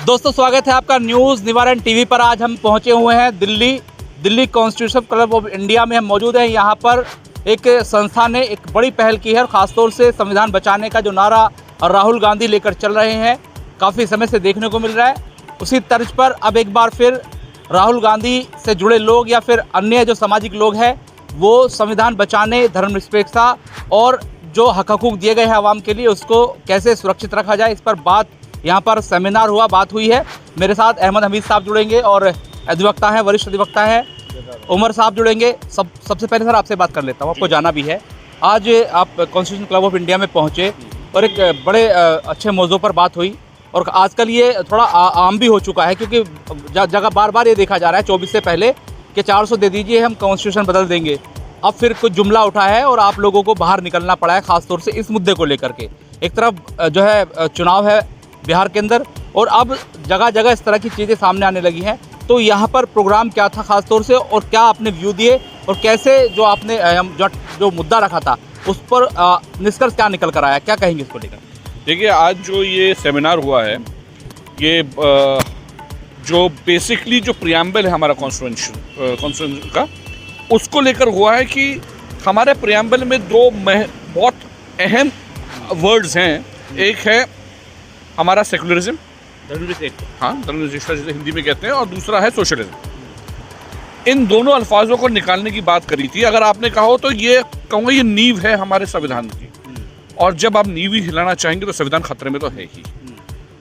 दोस्तों स्वागत है आपका न्यूज़ निवारण टीवी पर। आज हम पहुंचे हुए हैं Delhi constitution club of India में हम मौजूद हैं। यहाँ पर एक संस्था ने एक बड़ी पहल की है और ख़ासतौर से संविधान बचाने का जो नारा राहुल गांधी लेकर चल रहे हैं, काफ़ी समय से देखने को मिल रहा है। उसी तर्ज पर अब एक बार फिर राहुल गांधी से जुड़े लोग या फिर अन्य जो सामाजिक लोग हैं वो संविधान बचाने, धर्मनिरपेक्षता और जो हक हकूक़ दिए गए हैं आवाम के लिए उसको कैसे सुरक्षित रखा जाए, इस पर बात यहाँ पर सेमिनार हुआ, बात हुई है। मेरे साथ अहमद हमीद साहब जुड़ेंगे और अधिवक्ता हैं, वरिष्ठ अधिवक्ता हैं, उमर साहब जुड़ेंगे। सबसे पहले सर आपसे बात कर लेता हूँ, आपको जाना भी है। आज आप कॉन्स्टिट्यूशन क्लब ऑफ इंडिया में पहुँचे और एक बड़े अच्छे मौजू पर बात हुई और आजकल ये थोड़ा आम भी हो चुका है क्योंकि जगह बार बार ये देखा जा रहा है 24 से पहले कि 400 दे दीजिए, हम कॉन्स्टिट्यूशन बदल देंगे। अब फिर कुछ जुमला उठा है और आप लोगों को बाहर निकलना पड़ा है, ख़ासतौर से इस मुद्दे को लेकर के। एक तरफ जो है चुनाव है बिहार के अंदर और अब जगह जगह इस तरह की चीज़ें सामने आने लगी हैं। तो यहाँ पर प्रोग्राम क्या था ख़ास तौर से और क्या आपने व्यू दिए और कैसे जो आपने जो मुद्दा रखा था उस पर निष्कर्ष क्या निकल कर आया, क्या कहेंगे इसको लेकर? देखिए, आज जो ये सेमिनार हुआ है ये जो बेसिकली जो प्रियम्बल है हमारा कॉन्स्टिट्यूशन का, उसको लेकर हुआ है कि हमारे प्रियम्बल में दो बहुत अहम वर्ड्स हैं। एक है हमारा सेकुलरिज्म, धर्मनिरपेक्षता जिसे हिंदी में कहते हैं, और दूसरा है सोशलिज्म। इन दोनों अल्फाजों को निकालने की बात करी थी। अगर आपने कहा हो तो ये कहूँगा ये नींव है हमारे संविधान की, और जब आप नींव ही हिलाना चाहेंगे तो संविधान खतरे में तो है ही।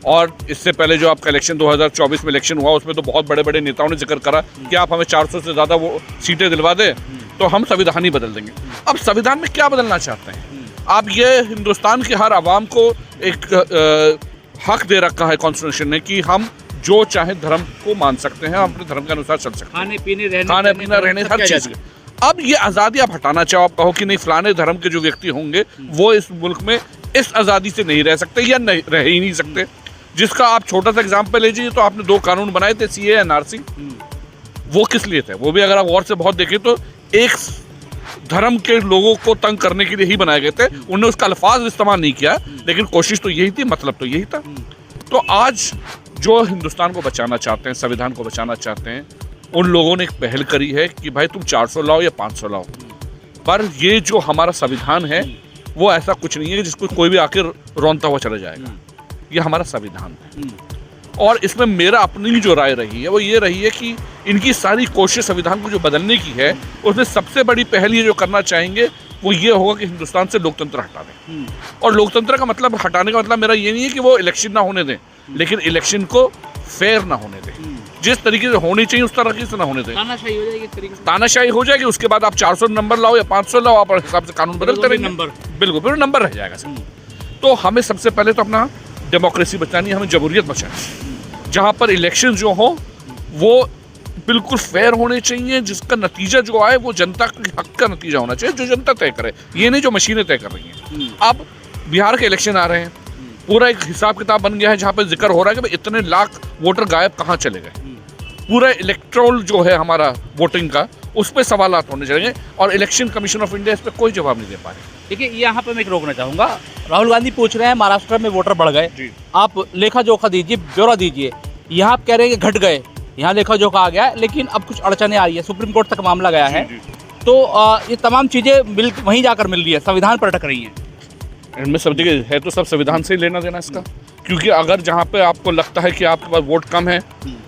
और इससे पहले जो आपका इलेक्शन 2024 में इलेक्शन हुआ उसमें तो बहुत बड़े बड़े नेताओं ने जिक्र करा कि आप हमें 400 से ज़्यादा वो सीटें दिलवा दें तो हम संविधान ही बदल देंगे। अब संविधान में क्या बदलना चाहते हैं आप? ये हिंदुस्तान के हर आवाम को एक हक दे रखा है कॉन्स्टिट्यूशन ने कि हम जो चाहे धर्म को मान सकते हैं, हम अपने धर्म के अनुसार चल सकते हैं, खाने पीने रहने हर चीज़। अब ये आज़ादी आप हटाना चाहो, आप कहो कि नहीं फलाने धर्म के जो व्यक्ति होंगे वो इस मुल्क में इस आज़ादी से नहीं रह सकते या नहीं रह ही नहीं सकते। जिसका आप छोटा सा एग्जाम्पल लीजिए तो आपने 2 कानून बनाए थे, CAA NRC। वो किस लिए थे? वो भी अगर आप गौर से बहुत देखें तो एक धर्म के लोगों को तंग करने के लिए ही बनाए गए थे। उन्होंने उसका अल्फाज इस्तेमाल नहीं किया, लेकिन कोशिश तो यही थी, मतलब तो यही था। तो आज जो हिंदुस्तान को बचाना चाहते हैं, संविधान को बचाना चाहते हैं, उन लोगों ने एक पहल करी है कि भाई तुम 400 लाओ या 500 लाओ, पर ये जो हमारा संविधान है वो ऐसा कुछ नहीं है कि जिसको कोई भी आकर रौनता हुआ चला जाएगा। ये हमारा संविधान है और इसमें मेरा अपनी जो राय रही है वो ये रही है कि इनकी सारी कोशिश संविधान को जो बदलने की है उसमें सबसे बड़ी पहल ये जो करना चाहेंगे वो ये होगा कि हिंदुस्तान से लोकतंत्र हटा दें। और लोकतंत्र का मतलब, हटाने का मतलब मेरा ये नहीं है कि वो इलेक्शन ना होने दें, लेकिन इलेक्शन को फेयर ना होने दें, जिस तरीके से होनी चाहिए उस तरीके से ना होने दें। तानाशाही हो जाएगी, इस तरीके से तानाशाही हो जाएगी। उसके बाद आप 400 नंबर लाओ या 500 लाओ, आप हिसाब से कानून बदलते रहेंगे। बिल्कुल फिर नंबर रह जाएगा सर। तो हमें सबसे पहले तो अपना डेमोक्रेसी बचानी है, हमें जमहूरियत बचानी, जहाँ पर इलेक्शन जो हो वो बिल्कुल फेयर होने चाहिए, जिसका नतीजा जो आए वो जनता के हक का नतीजा होना चाहिए, जो जनता तय करे, ये नहीं जो मशीनें तय कर रही हैं। अब बिहार के इलेक्शन आ रहे हैं, पूरा एक हिसाब किताब बन गया है जहाँ पर जिक्र हो रहा है कि इतने लाख वोटर गायब कहाँ चले गए। पूरा इलेक्ट्रोल जो है हमारा वोटिंग का, उस पर सवालात होने चाहिए और इलेक्शन कमीशन ऑफ इंडिया इस पर कोई जवाब नहीं दे पा रहे। देखिए, यहाँ पर मैं रोकना चाहूँगा। राहुल गांधी पूछ रहे हैं महाराष्ट्र में वोटर बढ़ गए, आप लेखा जोखा दीजिए, ब्यौरा दीजिए। यहाँ आप कह रहे हैं कि घट गए, यहाँ लेखा जोखा आ गया है, लेकिन अब कुछ अड़चने आ रही है, सुप्रीम कोर्ट तक मामला गया है। तो ये तमाम चीज़ें वहीं जाकर मिल रही है, संविधान पर अटक रही हैं। इनमें सब जगह है तो सब संविधान से ही लेना देना इसका, क्योंकि अगर जहाँ पे आपको लगता है कि आपके पास वोट कम है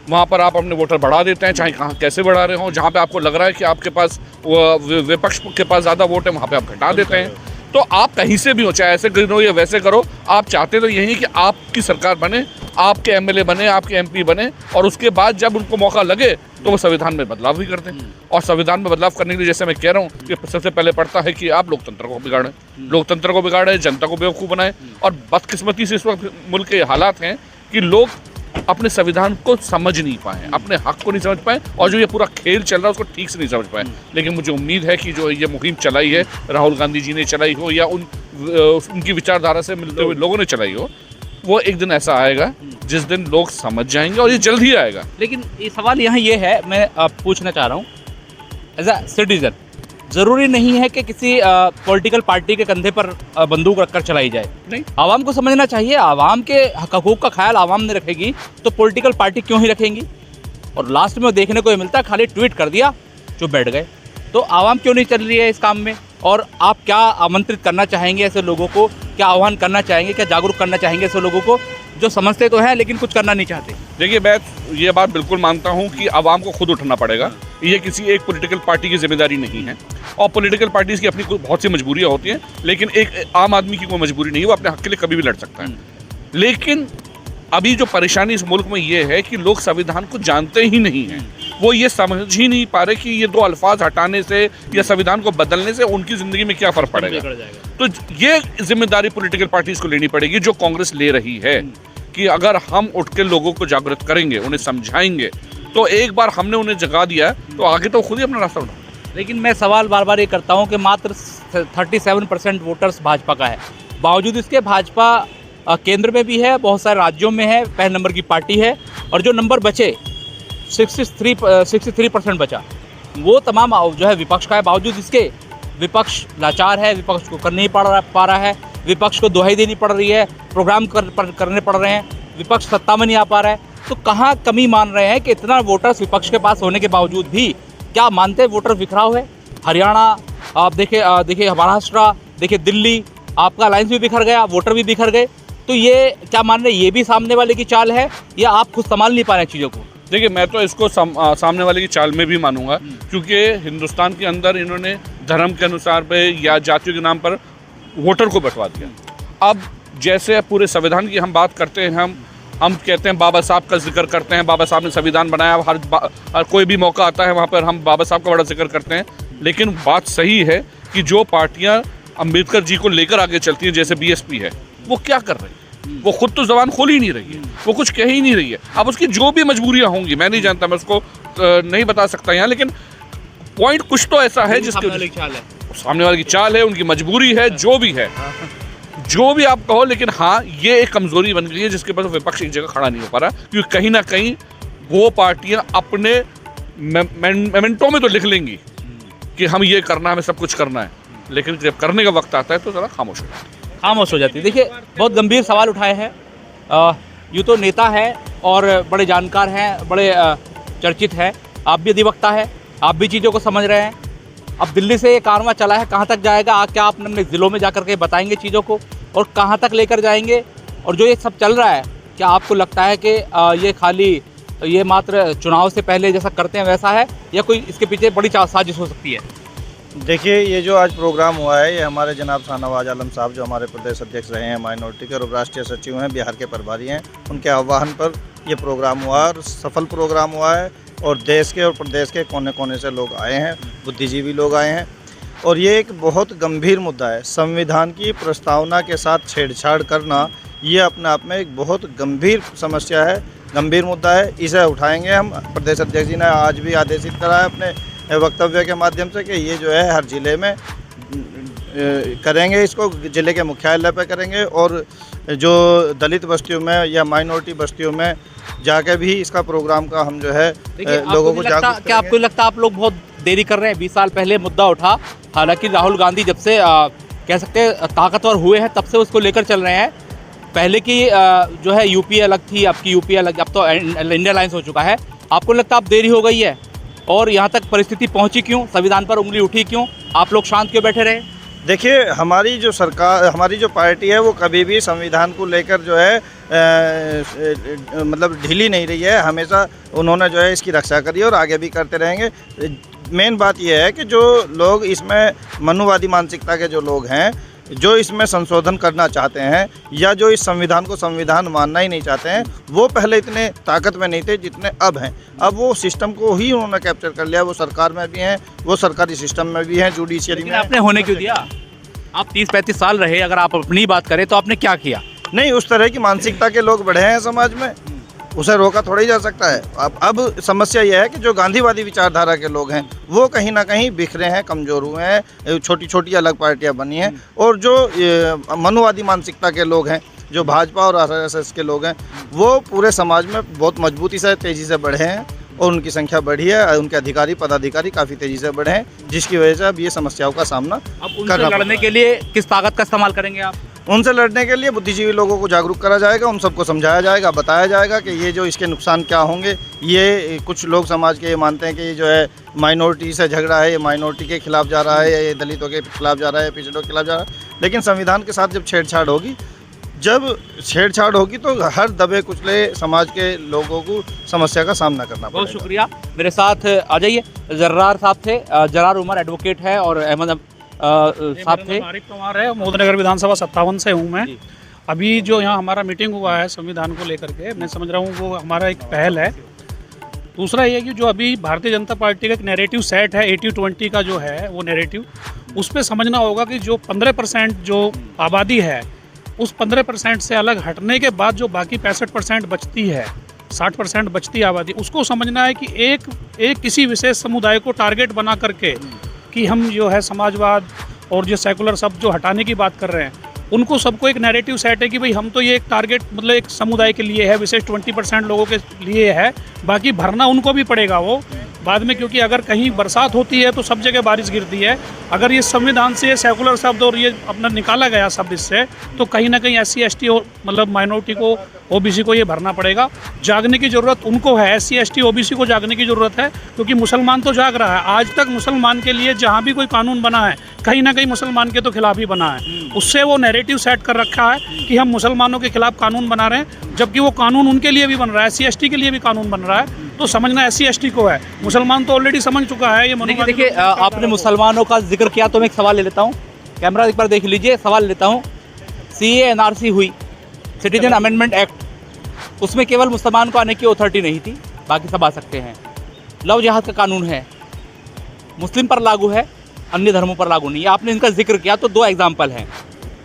वहाँ पर आप अपने वोटर बढ़ा देते हैं, चाहे कहाँ कैसे बढ़ा रहे हो। जहाँ पे आपको लग रहा है कि आपके पास विपक्ष के पास ज़्यादा वोट है वहाँ पे आप घटा देते हैं। तो आप कहीं से भी हो, चाहे ऐसे करो या वैसे करो, आप चाहते तो यही कि आपकी सरकार बने, आपके MLA बने, आपके MP बने, और उसके बाद जब उनको मौका लगे तो वो संविधान में बदलाव भी कर दें। और संविधान में बदलाव करने के लिए जैसे मैं कह रहा हूँ कि सबसे पहले पड़ता है कि आप लोकतंत्र को बिगाड़ें, जनता को बेवकूफ़ बनाएं। और बदकिस्मती से इस वक्त मुल्क के हालात हैं कि लोग अपने संविधान को समझ नहीं पाए, अपने हक को नहीं समझ पाए, और जो ये पूरा खेल चल रहा है उसको ठीक से नहीं समझ पाए। लेकिन मुझे उम्मीद है कि जो ये मुहिम चलाई है, राहुल गांधी जी ने चलाई हो या उनकी विचारधारा से मिलते हुए लोगों ने चलाई हो, वो एक दिन ऐसा आएगा जिस दिन लोग समझ जाएंगे, और ये जल्द ही आएगा। लेकिन ये सवाल यहाँ ये है, मैं पूछना चाह रहा हूँ एज अ सिटीजन, ज़रूरी नहीं है कि किसी पॉलिटिकल पार्टी के कंधे पर बंदूक रखकर चलाई जाए। नहीं, आवाम को समझना चाहिए, आवाम के हकूक़ का ख्याल आवाम ने रखेगी तो पॉलिटिकल पार्टी क्यों ही रखेंगी। और लास्ट में देखने को ये मिलता है खाली ट्वीट कर दिया जो बैठ गए। तो आवाम क्यों नहीं चल रही है इस काम में? और आप क्या आमंत्रित करना चाहेंगे ऐसे लोगों को, क्या आह्वान करना चाहेंगे, क्या जागरूक करना चाहेंगे ऐसे लोगों को जो समझते तो हैं लेकिन कुछ करना नहीं चाहते? देखिए, मैं ये बात बिल्कुल मानता हूँ कि आवाम को खुद उठना पड़ेगा। ये किसी एक पॉलिटिकल पार्टी की जिम्मेदारी नहीं है, और पॉलिटिकल पार्टीज़ की अपनी बहुत सी मजबूरियाँ होती हैं, लेकिन एक आम आदमी की कोई मजबूरी नहीं है, वो अपने हक के लिए कभी भी लड़ सकता है। लेकिन अभी जो परेशानी इस मुल्क में ये है कि लोग संविधान को जानते ही नहीं हैं। वो ये समझ ही नहीं पा रहे कि ये 2 अल्फाज हटाने से या संविधान को बदलने से उनकी ज़िंदगी में क्या फ़र्क पड़ेगा। तो ये जिम्मेदारी पॉलिटिकल पार्टीज़ को लेनी पड़ेगी, जो कांग्रेस ले रही है, कि अगर हम उठ के लोगों को जागृत करेंगे, उन्हें समझाएंगे, तो एक बार हमने उन्हें जगा दिया तो आगे तो खुद ही अपना रास्ता उठाएंगे। लेकिन मैं सवाल बार बार ये करता हूँ कि मात्र 37% वोटर्स भाजपा का है, बावजूद इसके भाजपा केंद्र में भी है, बहुत सारे राज्यों में है, पहले नंबर की पार्टी है, और जो नंबर बचे 63% बचा वो तमाम जो है विपक्ष का है। बावजूद इसके विपक्ष लाचार है, विपक्ष को कर नहीं पा रहा है, विपक्ष को दुहाई देनी पड़ रही है, प्रोग्राम करने पड़ रहे हैं, विपक्ष सत्ता में नहीं आ पा रहा है। तो कहाँ कमी मान रहे हैं कि इतना वोटर्स विपक्ष के पास होने के बावजूद भी क्या मानते हैं वोटर बिखराव है? हरियाणा आप देखिए महाराष्ट्र, देखिए दिल्ली, आपका अलायंस भी बिखर गया, वोटर भी बिखर गए। तो ये क्या मान रहे हैं, ये भी सामने वाले की चाल है या आप खुद संभाल नहीं पा रहे हैं चीज़ों को? देखिए, मैं तो इसको सामने वाले की चाल में भी मानूंगा, क्योंकि हिंदुस्तान के अंदर इन्होंने धर्म के अनुसार पे या जातियों के नाम पर वोटर को बंटवा दिया। अब जैसे पूरे संविधान की हम बात करते हैं, हम कहते हैं बाबा साहब का जिक्र करते हैं, बाबा साहब ने संविधान बनाया, हर कोई भी मौका आता है वहाँ पर हम बाबा साहब का बड़ा जिक्र करते हैं। लेकिन बात सही है कि जो पार्टियाँ अम्बेडकर जी को लेकर आगे चलती हैं, जैसे बीएसपी है, वो क्या कर रही है? वो खुद तो जबान खोल ही नहीं रही है, वो कुछ कह ही नहीं रही है। अब उसकी जो भी मजबूरियां होंगी, मैं नहीं जानता, मैं उसको नहीं बता सकता यहाँ, लेकिन पॉइंट कुछ तो ऐसा है जिसके सामने वाले की चाल है, उनकी मजबूरी है, जो भी है, जो भी आप कहो। लेकिन हाँ, ये एक कमजोरी बन गई है जिसके पास विपक्ष एक जगह खड़ा नहीं हो पा रहा, क्योंकि कहीं ना कहीं वो पार्टियां अपने मेमेंटो में तो लिख लेंगी कि हम ये करना, हमें सब कुछ करना है, लेकिन जब करने का वक्त आता है तो ज़रा खामोश हो जाती है। देखिए, बहुत गंभीर सवाल उठाए हैं। यूँ तो नेता है और बड़े जानकार हैं, बड़े चर्चित हैं, आप भी अधिवक्ता है, आप भी चीज़ों को समझ रहे हैं। अब दिल्ली से ये कारवां चला है, कहाँ तक जाएगा? क्या आप अपने ज़िलों में जाकर के बताएंगे चीज़ों को, और कहाँ तक लेकर जाएंगे? और जो ये सब चल रहा है, क्या आपको लगता है कि ये खाली ये मात्र चुनाव से पहले जैसा करते हैं वैसा है, या कोई इसके पीछे बड़ी साजिश हो सकती है? देखिए, ये जो आज प्रोग्राम हुआ है, ये हमारे जनाब शाहनवाज आलम साहब, जो हमारे प्रदेश अध्यक्ष रहे हैं माइनॉरिटी के और राष्ट्रीय सचिव हैं, बिहार के प्रभारी हैं, उनके आह्वान पर ये प्रोग्राम हुआ और सफल प्रोग्राम हुआ है। और देश के और प्रदेश के कोने कोने से लोग आए हैं, बुद्धिजीवी लोग आए हैं, और ये एक बहुत गंभीर मुद्दा है। संविधान की प्रस्तावना के साथ छेड़छाड़ करना, ये अपने आप में एक बहुत गंभीर समस्या है, गंभीर मुद्दा है। इसे उठाएंगे हम। प्रदेश अध्यक्ष जी ने आज भी आदेशित करा है अपने वक्तव्य के माध्यम से कि ये जो है हर ज़िले में करेंगे, इसको ज़िले के मुख्यालय पर करेंगे, और जो दलित बस्तियों में या माइनॉरिटी बस्तियों में जाके भी इसका प्रोग्राम का हम जो है लोगों को जागरूक। क्या आपको लगता है आप लोग बहुत देरी कर रहे हैं? 20 साल पहले मुद्दा उठा, हालांकि राहुल गांधी जब से कह सकते हैं ताकतवर हुए हैं, तब से उसको लेकर चल रहे हैं। पहले की जो है यूपी अलग थी, अब की यूपी अलग, अब तो इंडिया अलायंस हो चुका है। आपको लगता है अब देरी हो गई है? और यहाँ तक परिस्थिति पहुँची क्यों? संविधान पर उंगली उठी क्यों? आप लोग शांत क्यों बैठे रहे? देखिए, हमारी जो सरकार, हमारी जो पार्टी है, वो कभी भी संविधान को लेकर जो है मतलब ढीली नहीं रही है। हमेशा उन्होंने जो है इसकी रक्षा करी और आगे भी करते रहेंगे। मेन बात यह है कि जो लोग इसमें मनुवादी मानसिकता के जो लोग हैं, जो इसमें संशोधन करना चाहते हैं या जो इस संविधान को संविधान मानना ही नहीं चाहते हैं, वो पहले इतने ताकत में नहीं थे जितने अब हैं। अब वो सिस्टम को ही उन्होंने कैप्चर कर लिया। वो सरकार में भी हैं, वो सरकारी सिस्टम में भी हैं, जुडिशियरी में। आपने होने क्यों दिया? आप 30-35 साल रहे, अगर आप अपनी बात करें तो आपने क्या किया? नहीं, उस तरह की मानसिकता के लोग बढ़े हैं समाज में, उसे रोका थोड़ा ही जा सकता है। अब समस्या यह है कि जो गांधीवादी विचारधारा के लोग हैं, वो कहीं ना कहीं बिखरे हैं, कमज़ोर हुए हैं, छोटी छोटी अलग पार्टियां बनी हैं। और जो मनुवादी मानसिकता के लोग हैं, जो भाजपा और आरएसएस के लोग हैं, वो पूरे समाज में बहुत मजबूती से, तेज़ी से बढ़े हैं। और उनकी संख्या बढ़ी है। उनके अधिकारी पदाधिकारी काफ़ी तेज़ी से बढ़े हैं, जिसकी वजह से अब ये समस्याओं का सामना अब उनसे लड़ने के लिए किस ताकत का इस्तेमाल करेंगे आप? उनसे लड़ने के लिए बुद्धिजीवी लोगों को जागरूक करा जाएगा, उन सबको समझाया जाएगा, बताया जाएगा कि ये जो इसके नुकसान क्या होंगे। ये कुछ लोग समाज के ये मानते हैं कि ये जो है माइनॉरिटी से झगड़ा है, ये माइनॉरिटी के खिलाफ जा रहा है, या ये दलितों के खिलाफ जा रहा है, पिछड़ों के खिलाफ जा रहा है। लेकिन संविधान के साथ जब छेड़छाड़ होगी तो हर दबे कुचले समाज के लोगों को समस्या का सामना करना पड़ेगा। बहुत शुक्रिया। मेरे साथ आ जाइए, जर्रार साहब थे, जर्रार उमर एडवोकेट है और अहमद साहब थे। आरिफ कुमार है, मोदनगर विधानसभा 57 से हूँ मैं। अभी जो यहाँ हमारा मीटिंग हुआ है संविधान को लेकर के, मैं समझ रहा हूँ वो हमारा एक पहल है। दूसरा ये कि जो अभी भारतीय जनता पार्टी का एक नैरेटिव सेट है 80-20 का जो है वो नैरेटिव, उस पर समझना होगा कि जो 15% जो आबादी है उस 15% से अलग हटने के बाद जो बाकी 65% बचती है, 60% बचती आबादी, उसको समझना है कि एक किसी विशेष समुदाय को टारगेट बना करके कि हम जो है समाजवाद और जो सेकुलर सब जो हटाने की बात कर रहे हैं, उनको सबको एक नैरेटिव सेट है कि भाई हम तो ये एक टारगेट मतलब एक समुदाय के लिए है, विशेष 20% लोगों के लिए है, बाकी भरना उनको भी पड़ेगा वो बाद में, क्योंकि अगर कहीं बरसात होती है तो सब जगह बारिश गिरती है। अगर ये संविधान से सेकुलर शब्द और ये अपना निकाला गया शब्द इससे, तो कहीं ना कहीं SC ST और मतलब माइनॉरिटी को OBC को ये भरना पड़ेगा। जागने की ज़रूरत उनको है, SC ST OBC को जागने की ज़रूरत है, क्योंकि मुसलमान तो जाग रहा है। आज तक मुसलमान के लिए जहाँ भी कोई कानून बना है कहीं ना कहीं मुसलमान के तो खिलाफ ही बना है। उससे वो नैरेटिव सेट कर रखा है कि हम मुसलमानों के खिलाफ कानून बना रहे हैं, जबकि वो कानून उनके लिए भी बन रहा है, SC ST के लिए भी कानून बन रहा है। तो समझना SC ST को है, मुसलमान तो ऑलरेडी समझ चुका है। ये देखिए आपने मुसलमानों का जिक्र किया तो मैं एक सवाल ले लेता हूँ, कैमरा एक बार देख लीजिए, सवाल लेता हूँ। CA NRC हुई, सिटीजन अमेंडमेंट एक्ट, उसमें केवल मुसलमान को आने की अथॉरिटी नहीं थी, बाकी सब आ सकते हैं। लव जिहाद का कानून है, मुस्लिम पर लागू है, अन्य धर्मों पर लागू नहीं है। आपने इनका जिक्र किया तो 2 एग्जाम्पल हैं।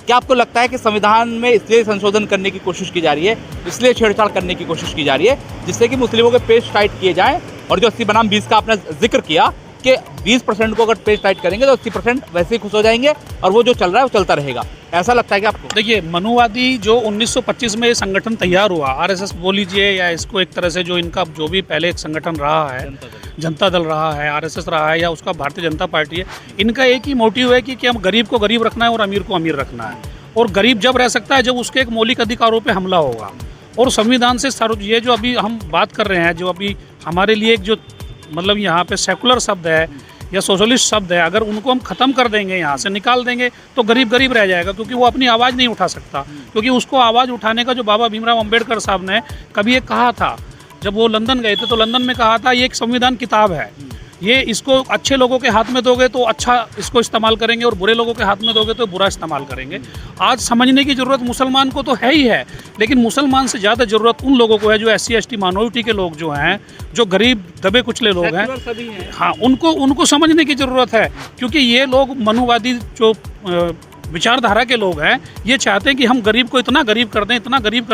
क्या आपको लगता है कि संविधान में इसलिए संशोधन करने की कोशिश की जा रही है, इसलिए छेड़छाड़ करने की कोशिश की जा रही है जिससे कि मुस्लिमों के पेज टाइट किए जाएं, और जो 80 बनाम 20 का आपने जिक्र किया कि 20% को अगर पेज टाइट करेंगे तो 80% वैसे ही खुश हो जाएंगे और वो जो चल रहा है वो चलता रहेगा, ऐसा लगता है कि आपको? देखिए, मनुवादी जो 1925 में ये संगठन तैयार हुआ, RSS बोल लीजिए या इसको एक तरह से जो इनका जो भी पहले एक संगठन रहा है, जनता दल रहा है, RSS रहा है या उसका भारतीय जनता पार्टी है, इनका एक ही मोटिव है कि हम गरीब को गरीब रखना है और अमीर को अमीर रखना है। और गरीब जब रह सकता है जब उसके एक मौलिक अधिकारों पे हमला होगा। और संविधान से ये जो अभी हम बात कर रहे हैं, जो अभी हमारे लिए एक जो मतलब यहाँ पे सेकुलर शब्द है या सोशलिस्ट शब्द है, अगर उनको हम ख़त्म कर देंगे, यहाँ से निकाल देंगे, तो गरीब गरीब रह जाएगा, क्योंकि वो अपनी आवाज़ नहीं उठा सकता। क्योंकि उसको आवाज़ उठाने का जो बाबा भीमराव अम्बेडकर साहब ने कभी एक कहा था, जब वो लंदन गए थे तो लंदन में कहा था ये एक संविधान किताब है, ये इसको अच्छे लोगों के हाथ में दोगे तो अच्छा इसको इस्तेमाल करेंगे और बुरे लोगों के हाथ में दोगे तो बुरा इस्तेमाल करेंगे। आज समझने की ज़रूरत मुसलमान को तो है ही है, लेकिन मुसलमान से ज़्यादा ज़रूरत उन लोगों को है जो SC ST माइनॉरिटी के लोग जो हैं, जो गरीब दबे कुचले लोग हैं, हाँ, उनको समझने की ज़रूरत है। क्योंकि ये लोग मनुवादी जो विचारधारा के लोग हैं, ये चाहते हैं कि हम गरीब को इतना गरीब कर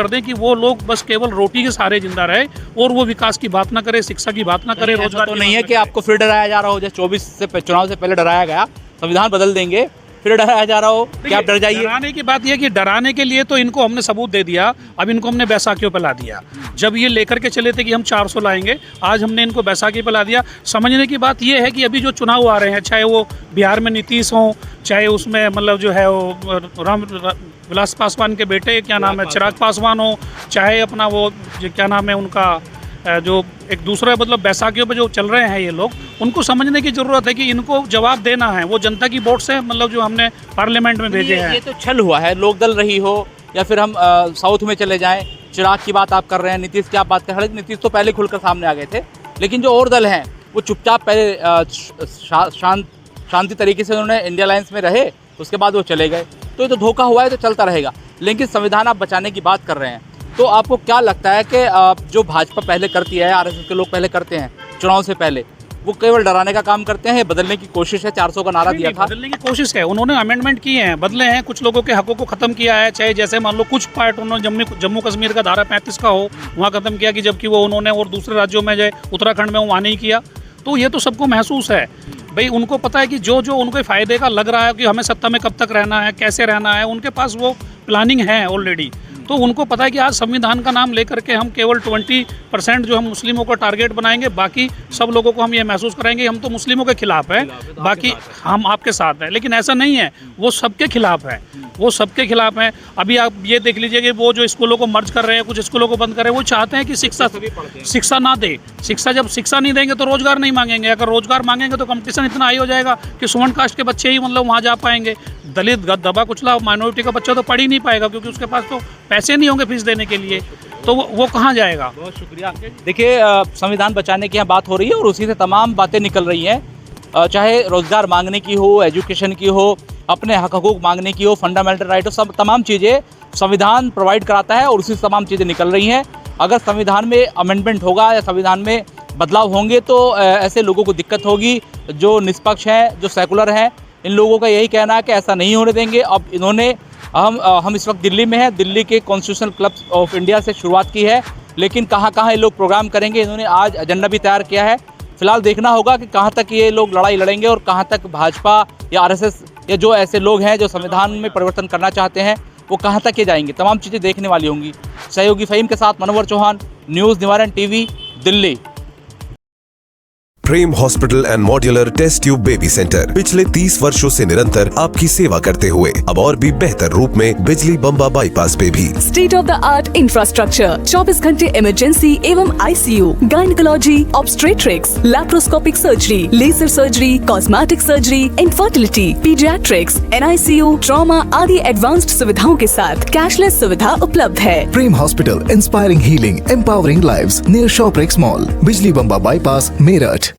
दें कि वो लोग बस केवल रोटी के सहारे जिंदा रहे और वो विकास की बात ना करे, शिक्षा की बात ना करे, रोजगार तो नहीं है कि आपको फिर डराया जा रहा हो, जैसे 24 से चुनाव से पहले डराया गया, संविधान बदल देंगे फिर डराया जा रहा हो, क्या आप डर जाइए? डराने की बात यह कि डराने के लिए तो इनको हमने सबूत दे दिया, अब इनको हमने बैसाखियों पे ला दिया। जब ये लेकर के चले थे कि हम 400 लाएंगे, आज हमने इनको बैसाखी पे ला दिया। समझने की बात यह है कि अभी जो चुनाव आ रहे हैं, चाहे वो बिहार में नीतीश हों, चाहे उसमें मतलब जो है वो रामविलास पासवान के बेटे क्या नाम है चिराग पासवान हो, चाहे अपना वो क्या नाम है उनका जो एक दूसरा मतलब बैसाखियों पे जो चल रहे हैं ये लोग, उनको समझने की ज़रूरत है कि इनको जवाब देना है। वो जनता की वोट से मतलब जो हमने पार्लियामेंट में भेजे हैं। ये तो छल हुआ है, लोक दल रही हो या फिर हम साउथ में चले जाएं, चिराग की बात आप कर रहे हैं, नीतीश की आप बात कर रहे हैं। नीतीश तो पहले खुलकर सामने आ गए थे, लेकिन जो और दल हैं वो चुपचाप पहले शांति तरीके से उन्होंने इंडिया अलायंस में रहे, उसके बाद वो चले गए। तो ये तो धोखा हुआ है, तो चलता रहेगा। लेकिन संविधान आप बचाने की बात कर रहे हैं, तो आपको क्या लगता है कि जो भाजपा पहले करती है, RSS के लोग पहले करते हैं चुनाव से पहले, वो केवल डराने का काम करते हैं, बदलने की कोशिश है? 400 का नारा दिया था, बदलने की कोशिश है, उन्होंने अमेंडमेंट किए हैं, बदले हैं, कुछ लोगों के हकों को खत्म किया है। चाहे जैसे मान लो कुछ पार्ट उन्होंने जम्मू कश्मीर का धारा 35 का हो, वहाँ खत्म किया, कि जबकि वो उन्होंने और दूसरे राज्यों में जो उत्तराखंड में वहाँ नहीं किया। तो ये तो सबको महसूस है भाई, उनको पता है कि जो उनके फ़ायदे का लग रहा है कि हमें सत्ता में कब तक रहना है, कैसे रहना है, उनके पास वो प्लानिंग है ऑलरेडी। तो उनको पता है कि आज संविधान का नाम लेकर के हम केवल 20% जो हम मुस्लिमों को टारगेट बनाएंगे, बाकी सब लोगों को हम ये महसूस कराएंगे हम तो मुस्लिमों के खिलाफ हैं, बाकी हम आपके साथ हैं। लेकिन ऐसा नहीं है, वो सबके खिलाफ है, वो सबके खिलाफ हैं। अभी आप ये देख लीजिए कि वो जो स्कूलों को मर्ज कर रहे हैं, कुछ स्कूलों को बंद कर रहे हैं, वो चाहते हैं कि शिक्षा ना दे। जब शिक्षा नहीं देंगे तो रोजगार नहीं मांगेंगे, अगर रोजगार मांगेंगे तो कंपटीशन इतना हाई हो जाएगा कि सुमन कास्ट के बच्चे ही मतलब वहाँ जा पाएंगे। दलित दबा कुचला माइनॉरिटी का बच्चा तो पढ़ ही नहीं पाएगा, क्योंकि उसके पास तो पैसे नहीं होंगे फीस देने के लिए, तो वो कहाँ जाएगा। बहुत शुक्रिया। देखिए संविधान बचाने की यहाँ बात हो रही है और उसी से तमाम बातें निकल रही हैं, चाहे रोजगार मांगने की हो, एजुकेशन की हो, अपने हक हकूक मांगने की हो, फंडामेंटल राइट हो, सब तमाम चीज़ें संविधान प्रोवाइड कराता है और उसी से तमाम चीज़ें निकल रही हैं। अगर संविधान में अमेंडमेंट होगा या संविधान में बदलाव होंगे तो ऐसे लोगों को दिक्कत होगी जो निष्पक्ष हैं, जो सेकुलर हैं। इन लोगों का यही कहना है कि ऐसा नहीं होने देंगे। अब इन्होंने हम इस वक्त दिल्ली में हैं, दिल्ली के कॉन्स्टिट्यूशनल क्लब ऑफ इंडिया से शुरुआत की है, लेकिन कहाँ कहाँ ये लोग प्रोग्राम करेंगे इन्होंने आज एजेंडा भी तैयार किया है। फिलहाल देखना होगा कि कहाँ तक ये लोग लड़ाई लड़ेंगे और कहाँ तक भाजपा या आरएसएस या जो ऐसे लोग हैं जो संविधान में परिवर्तन करना चाहते हैं वो कहाँ तक ये जाएंगे। तमाम चीज़ें देखने वाली होंगी। सहयोगी फ़हीम के साथ Manowar Chauhan, news Nivaran TV, Delhi. Prem hospital and modular test tube baby centre पिछले 30 वर्षों से निरंतर आपकी सेवा करते हुए अब और भी बेहतर रूप में बिजली बम्बा बाईपास पे भी state of the art infrastructure, 24 घंटे इमरजेंसी एवं ICU, gynaecology, obstetrics, laparoscopic surgery, laser surgery, cosmetic surgery, infertility, paediatrics, NICU, trauma आदि एडवांस्ड सुविधाओं के साथ कैशलेस सुविधा उपलब्ध है। Prem hospital, inspiring healing, empowering lives, near Shoprix mall, Bijli Bamba bypass, Meerut.